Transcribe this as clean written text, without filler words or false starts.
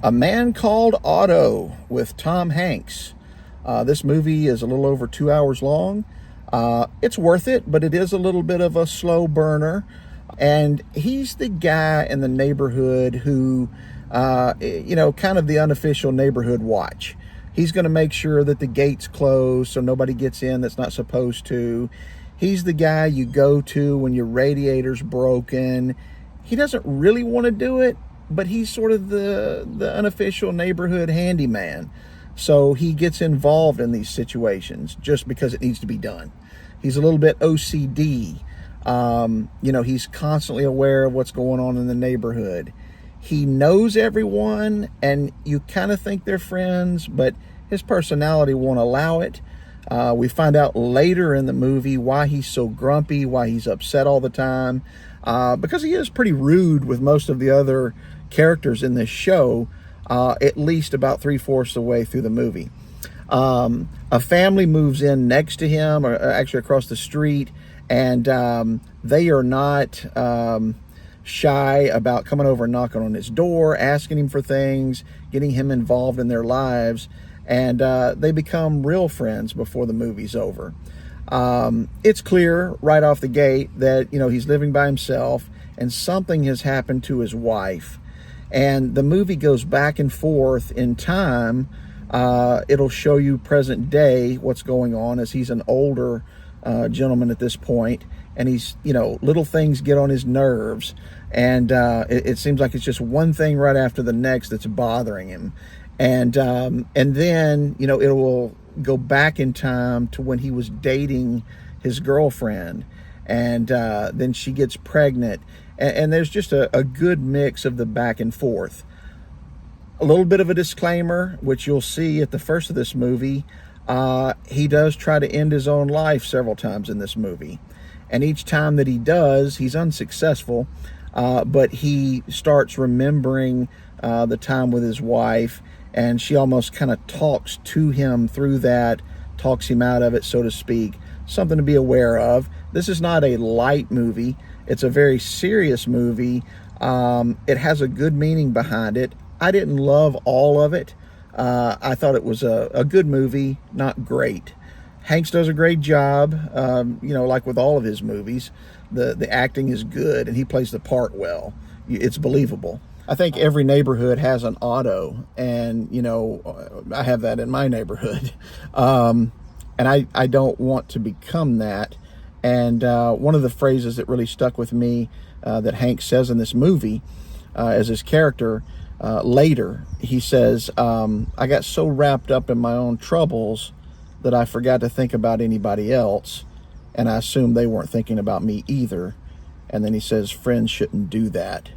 A Man Called Otto with Tom Hanks. This movie is a little over 2 hours long. It's worth it, but it is a little bit of a slow burner. And he's the guy in the neighborhood who, kind of the unofficial neighborhood watch. He's going to make sure that the gates close so nobody gets in that's not supposed to. He's the guy you go to when your radiator's broken. He doesn't really want to do it, but he's sort of the unofficial neighborhood handyman. So he gets involved in these situations just because it needs to be done. He's a little bit OCD. He's constantly aware of what's going on in the neighborhood. He knows everyone, and you kind of think they're friends, but his personality won't allow it. We find out later in the movie why he's so grumpy, why he's upset all the time, because he is pretty rude with most of the other characters in this show, at least about 3/4 of the way through the movie. A family moves in next to him, or actually across the street, and they are not shy about coming over and knocking on his door, asking him for things, getting him involved in their lives, and they become real friends before the movie's over. It's clear right off the gate that, he's living by himself and something has happened to his wife. And the movie goes back and forth in time. It'll show you present day what's going on, as he's an older gentleman at this point, and he's, little things get on his nerves, and it seems like it's just one thing right after the next that's bothering him. And then, it will go back in time to when he was dating his girlfriend, and then she gets pregnant, and there's just a good mix of the back and forth. A little bit of a disclaimer, which you'll see at the first of this movie. He does try to end his own life several times in this movie, and each time that he does, he's unsuccessful, but he starts remembering the time with his wife, and she almost kind of talks to him through that, talks him out of it, so to speak. Something to be aware of. This is not a light movie. It's a very serious movie. It has a good meaning behind it. I didn't love all of it. I thought it was a good movie, not great. Hanks does a great job, like with all of his movies. The acting is good, and he plays the part well. It's believable. I think every neighborhood has an Otto, and, I have that in my neighborhood. And I don't want to become that. And one of the phrases that really stuck with me that Hank says in this movie as his character, later, he says, I got so wrapped up in my own troubles that I forgot to think about anybody else, and I assumed they weren't thinking about me either. And then he says, friends shouldn't do that.